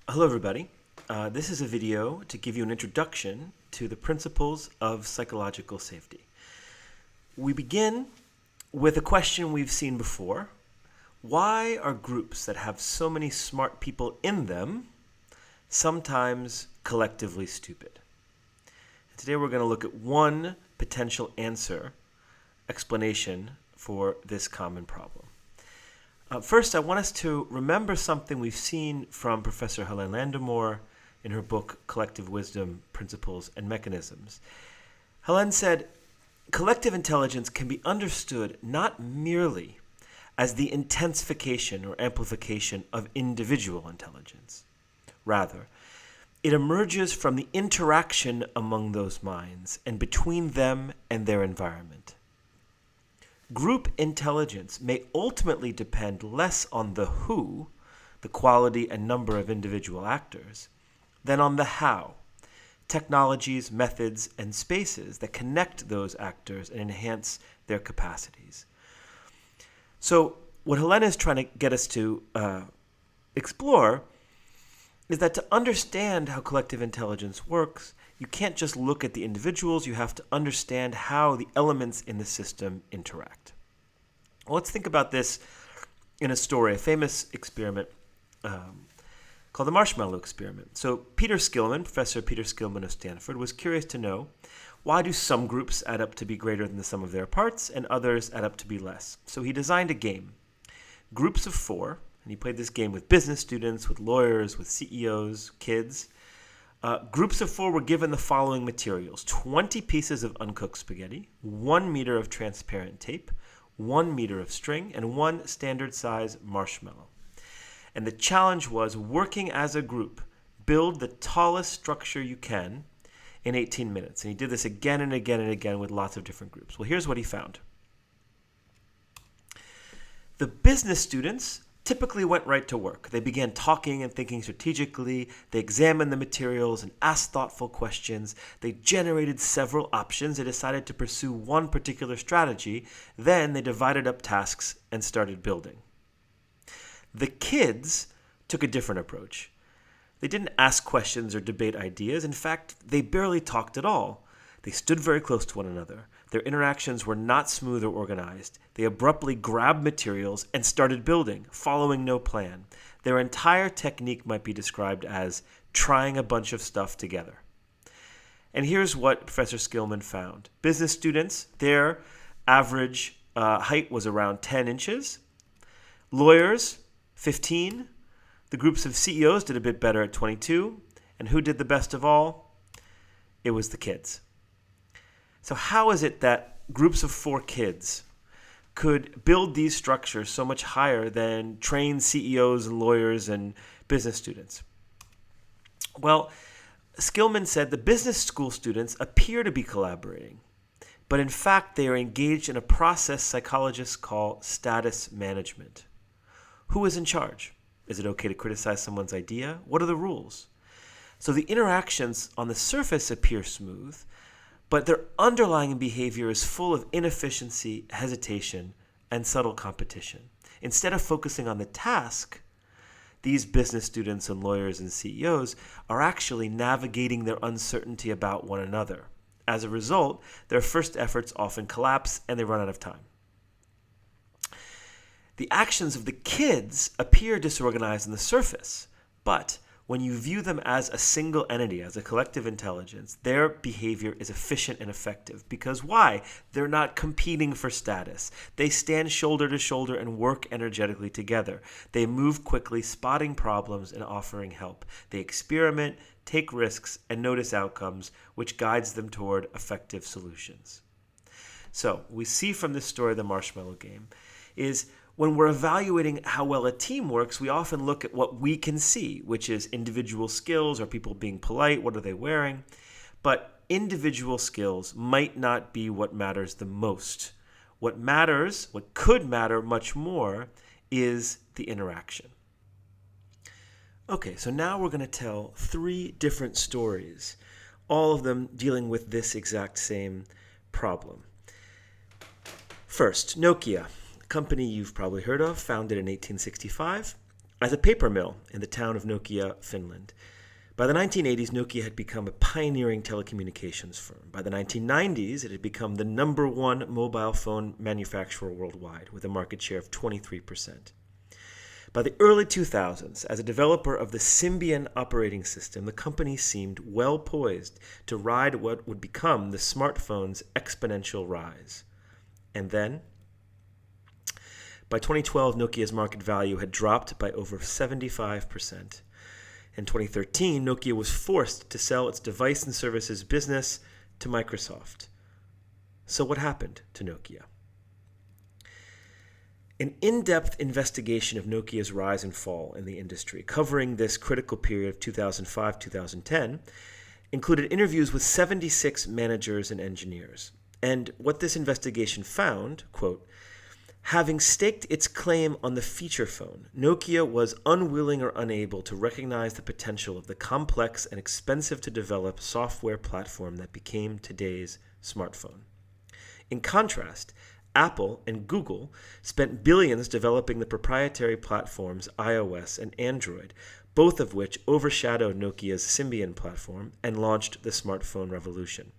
Hello everybody. This is a video to give you an introduction to the principles of psychological safety. We begin with a question we've seen before. Why are groups that have so many smart people in them sometimes collectively stupid? And today we're going to look at one potential explanation for this common problem. First, I want us to remember something we've seen from Professor Helene Landemore in her book, Collective Wisdom, Principles and Mechanisms. Helene said, collective intelligence can be understood not merely as the intensification or amplification of individual intelligence. Rather, it emerges from the interaction among those minds and between them and their environment. Group intelligence may ultimately depend less on the who, the quality and number of individual actors, than on the how, technologies, methods, and spaces that connect those actors and enhance their capacities. So what Helene is trying to get us to explore is that to understand how collective intelligence works, you can't just look at the individuals, you have to understand how the elements in the system interact. Well, let's think about this in a story, a famous experiment called the marshmallow experiment. So Professor Peter Skillman of Stanford, was curious to know, why do some groups add up to be greater than the sum of their parts and others add up to be less? So he designed a game, groups of 4, and he played this game with business students, with lawyers, with CEOs, kids. Groups of 4 were given the following materials: 20 pieces of uncooked spaghetti, 1 meter of transparent tape, 1 meter of string, and 1 standard size marshmallow. And the challenge was, working as a group, build the tallest structure you can in 18 minutes. And he did this again and again and again with lots of different groups. Well, here's what he found. The business students typically went right to work. They began talking and thinking strategically. They examined the materials and asked thoughtful questions. They generated several options. They decided to pursue one particular strategy. Then they divided up tasks and started building. The kids took a different approach. They didn't ask questions or debate ideas. In fact, they barely talked at all. They stood very close to one another. Their interactions were not smooth or organized. They abruptly grabbed materials and started building, following no plan. Their entire technique might be described as trying a bunch of stuff together. And here's what Professor Skillman found. Business students, their average height was around 10 inches. Lawyers, 15. The groups of CEOs did a bit better at 22. And who did the best of all? It was the kids. So how is it that groups of 4 kids could build these structures so much higher than trained CEOs and lawyers and business students? Well, Skillman said the business school students appear to be collaborating, but in fact they are engaged in a process psychologists call status management. Who is in charge? Is it okay to criticize someone's idea? What are the rules? So the interactions on the surface appear smooth, but their underlying behavior is full of inefficiency, hesitation, and subtle competition. Instead of focusing on the task, these business students and lawyers and CEOs are actually navigating their uncertainty about one another. As a result, their first efforts often collapse and they run out of time. The actions of the kids appear disorganized on the surface, but when you view them as a single entity, as a collective intelligence, their behavior is efficient and effective. Because why? They're not competing for status. They stand shoulder to shoulder and work energetically together. They move quickly, spotting problems and offering help. They experiment, take risks, and notice outcomes, which guides them toward effective solutions. So, we see from this story, the marshmallow game, is when we're evaluating how well a team works, we often look at what we can see, which is individual skills. Are people being polite? What are they wearing? But individual skills might not be what matters the most. What matters, what could matter much more, is the interaction. Okay, so now we're going to tell 3 different stories, all of them dealing with this exact same problem. First, Nokia, a company you've probably heard of, founded in 1865. as a paper mill in the town of Nokia, Finland. By the 1980s, Nokia had become a pioneering telecommunications firm. By the 1990s, it had become the number one mobile phone manufacturer worldwide, with a market share of 23%. By the early 2000s, as a developer of the Symbian operating system, the company seemed well poised to ride what would become the smartphone's exponential rise. And then, by 2012, Nokia's market value had dropped by over 75%. In 2013, Nokia was forced to sell its device and services business to Microsoft. So what happened to Nokia? An in-depth investigation of Nokia's rise and fall in the industry, covering this critical period of 2005-2010, included interviews with 76 managers and engineers. And what this investigation found, quote, having staked its claim on the feature phone, Nokia was unwilling or unable to recognize the potential of the complex and expensive-to-develop software platform that became today's smartphone. In contrast, Apple and Google spent billions developing the proprietary platforms iOS and Android, both of which overshadowed Nokia's Symbian platform and launched the smartphone revolution.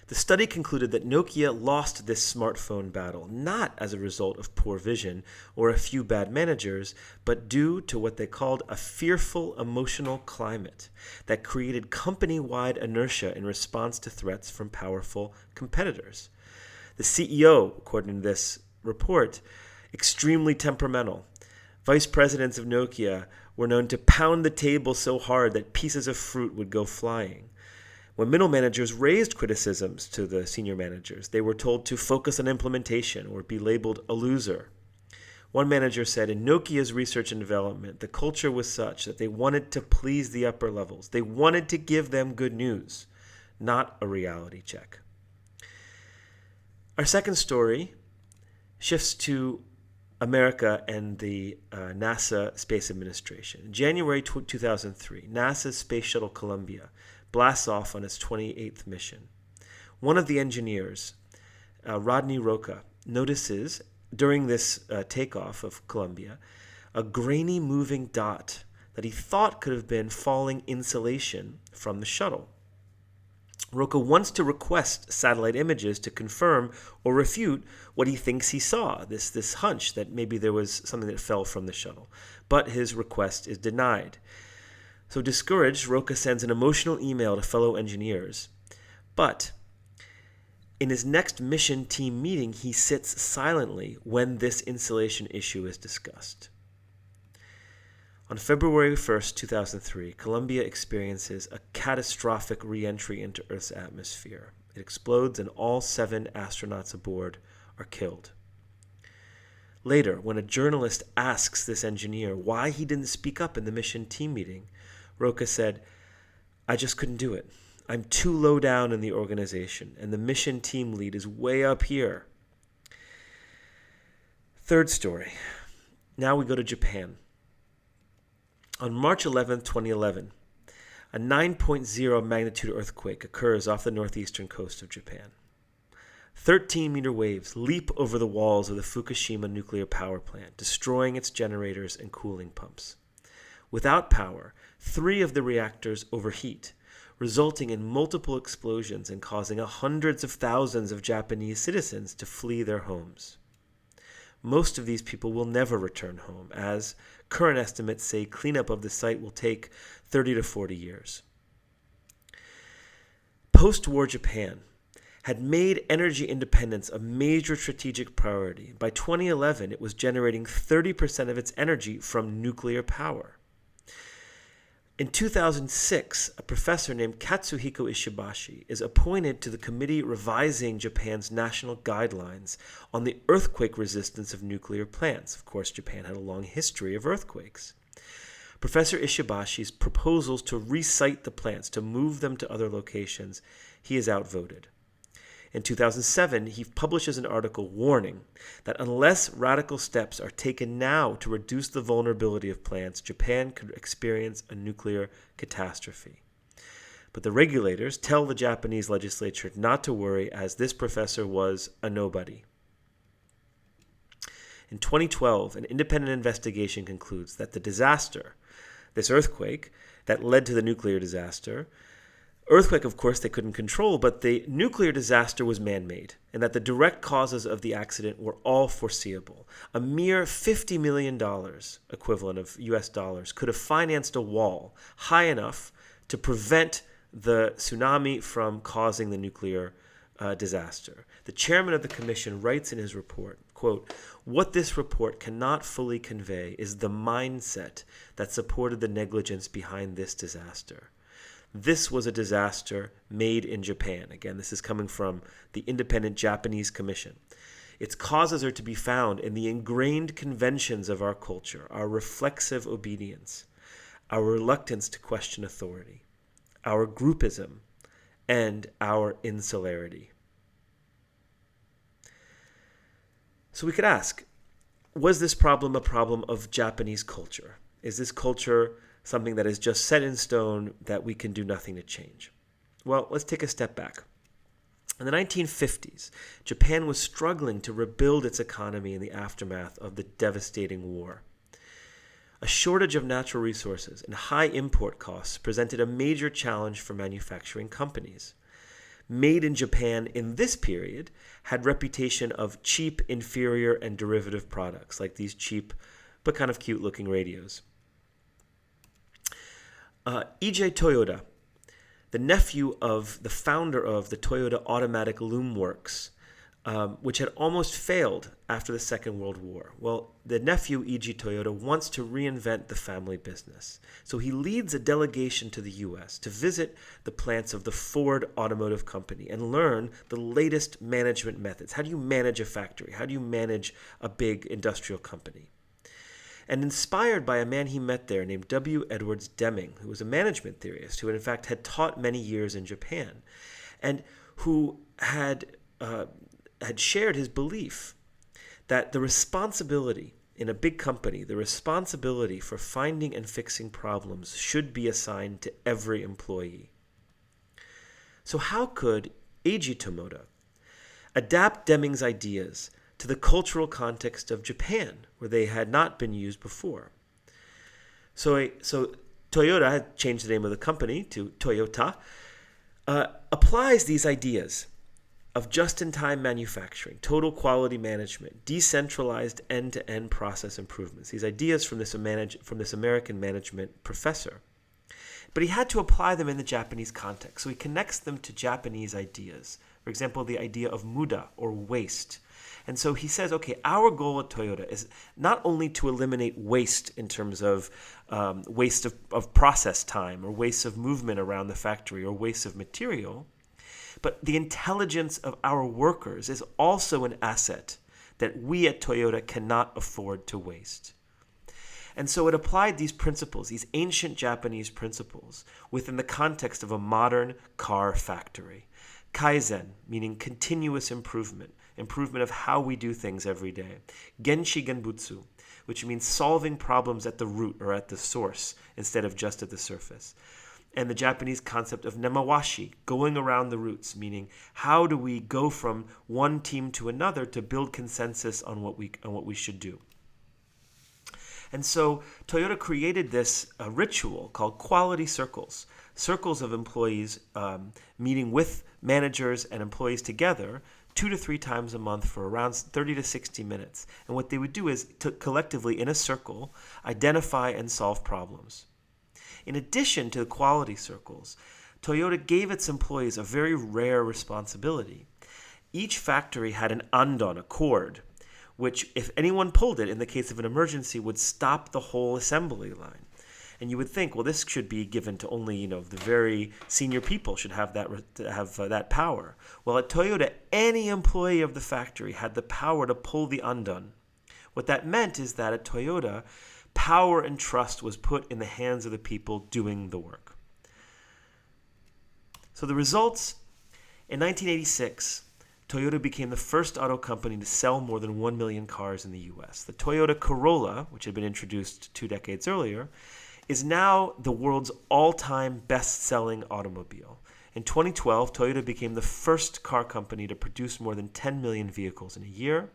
The study concluded that Nokia lost this smartphone battle not as a result of poor vision or a few bad managers, but due to what they called a fearful emotional climate that created company-wide inertia in response to threats from powerful competitors. The CEO, according to this report, extremely temperamental. Vice presidents of Nokia were known to pound the table so hard that pieces of fruit would go flying. When middle managers raised criticisms to the senior managers, they were told to focus on implementation or be labeled a loser. One manager said, in Nokia's research and development, the culture was such that they wanted to please the upper levels. They wanted to give them good news, not a reality check. Our second story shifts to America and the NASA Space Administration. In January 2003, NASA's Space Shuttle Columbia blasts off on its 28th mission. One of the engineers, Rodney Roca, notices during this takeoff of Columbia a grainy moving dot that he thought could have been falling insulation from the shuttle. Roca wants to request satellite images to confirm or refute what he thinks he saw, this hunch that maybe there was something that fell from the shuttle. But his request is denied. So discouraged, Roca sends an emotional email to fellow engineers. But in his next mission team meeting, he sits silently when this insulation issue is discussed. On February 1st, 2003, Columbia experiences a catastrophic re-entry into Earth's atmosphere. It explodes and all 7 astronauts aboard are killed. Later, when a journalist asks this engineer why he didn't speak up in the mission team meeting, Roca said, I just couldn't do it. I'm too low down in the organization, and the mission team lead is way up here. Third story. Now we go to Japan. On March 11, 2011, a 9.0 magnitude earthquake occurs off the northeastern coast of Japan. 13-meter waves leap over the walls of the Fukushima nuclear power plant, destroying its generators and cooling pumps. Without power, 3 of the reactors overheat, resulting in multiple explosions and causing hundreds of thousands of Japanese citizens to flee their homes. Most of these people will never return home, as current estimates say cleanup of the site will take 30 to 40 years. Post-war Japan had made energy independence a major strategic priority. By 2011, it was generating 30% of its energy from nuclear power. In 2006, a professor named Katsuhiko Ishibashi is appointed to the committee revising Japan's national guidelines on the earthquake resistance of nuclear plants. Of course, Japan had a long history of earthquakes. Professor Ishibashi's proposals to resite the plants, to move them to other locations, he is outvoted. In 2007, he publishes an article warning that unless radical steps are taken now to reduce the vulnerability of plants, Japan could experience a nuclear catastrophe. But the regulators tell the Japanese legislature not to worry, as this professor was a nobody. In 2012, an independent investigation concludes that the disaster, this earthquake that led to the nuclear disaster, earthquake, of course, they couldn't control, but the nuclear disaster was man-made, and that the direct causes of the accident were all foreseeable. A mere $50 million equivalent of US dollars could have financed a wall high enough to prevent the tsunami from causing the nuclear disaster. The chairman of the commission writes in his report, quote, "What this report cannot fully convey is the mindset that supported the negligence behind this disaster. This was a disaster made in Japan." Again, this is coming from the independent Japanese commission. "Its causes are to be found in the ingrained conventions of our culture, our reflexive obedience, our reluctance to question authority, our groupism, and our insularity." So we could ask, was this problem a problem of Japanese culture? Is this culture something that is just set in stone that we can do nothing to change? Well, let's take a step back. In the 1950s, Japan was struggling to rebuild its economy in the aftermath of the devastating war. A shortage of natural resources and high import costs presented a major challenge for manufacturing companies. Made in Japan in this period had reputation of cheap, inferior, and derivative products, like these cheap but kind of cute-looking radios. E.J. Toyoda, the nephew of the founder of the Toyota Automatic Loom Works, which had almost failed after the Second World War. Well, the nephew, E.G. Toyoda, wants to reinvent the family business. So he leads a delegation to the U.S. to visit the plants of the Ford Automotive Company and learn the latest management methods. How do you manage a factory? How do you manage a big industrial company? And inspired by a man he met there named W. Edwards Deming, who was a management theorist who in fact had taught many years in Japan and who had shared his belief that the responsibility in a big company, the responsibility for finding and fixing problems should be assigned to every employee. So how could Eiji Tomoda adapt Deming's ideas to the cultural context of Japan, where they had not been used before? So Toyota had changed the name of the company to Toyota, applies these ideas of just-in-time manufacturing, total quality management, decentralized end-to-end process improvements, these ideas from this American management professor. But he had to apply them in the Japanese context, so he connects them to Japanese ideas. For example, the idea of muda, or waste. And so he says, okay, our goal at Toyota is not only to eliminate waste in terms of waste of process time, or waste of movement around the factory, or waste of material, but the intelligence of our workers is also an asset that we at Toyota cannot afford to waste. And so it applied these principles, these ancient Japanese principles, within the context of a modern car factory. Kaizen, meaning continuous improvement, improvement of how we do things every day. Genshi Genbutsu, which means solving problems at the root or at the source instead of just at the surface. And the Japanese concept of nemawashi, going around the roots, meaning how do we go from one team to another to build consensus on what we should do. And so Toyota created this ritual called quality circles, circles of employees meeting with managers and employees together 2 to 3 times a month for around 30 to 60 minutes. And what they would do is to collectively in a circle identify and solve problems. In addition to the quality circles, Toyota gave its employees a very rare responsibility. Each factory had an andon, a cord, which, if anyone pulled it in the case of an emergency, would stop the whole assembly line. And you would think, well, this should be given to only, the very senior people should have that power. Well, at Toyota, any employee of the factory had the power to pull the andon. What that meant is that at Toyota, power and trust was put in the hands of the people doing the work. So the results, in 1986, Toyota became the first auto company to sell more than 1 million cars in the U.S. The Toyota Corolla, which had been introduced 2 decades earlier, is now the world's all-time best-selling automobile. In 2012, Toyota became the first car company to produce more than 10 million vehicles in a year,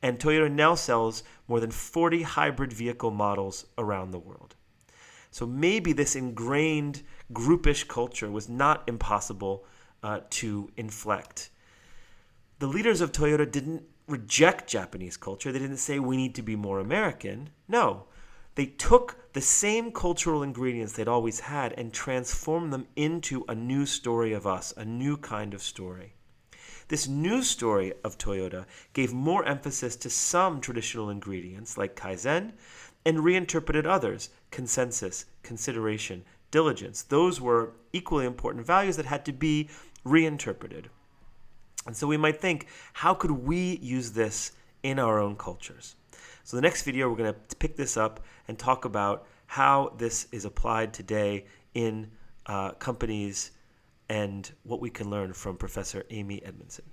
and Toyota now sells more than 40 hybrid vehicle models around the world. So maybe this ingrained groupish culture was not impossible to inflect. The leaders of Toyota didn't reject Japanese culture. They didn't say we need to be more American. No, they took the same cultural ingredients they'd always had and transformed them into a new story of us, a new kind of story. This new story of Toyota gave more emphasis to some traditional ingredients like Kaizen and reinterpreted others, consensus, consideration, diligence. Those were equally important values that had to be reinterpreted. And so we might think, how could we use this in our own cultures? So the next video, we're going to pick this up and talk about how this is applied today in companies and what we can learn from Professor Amy Edmondson.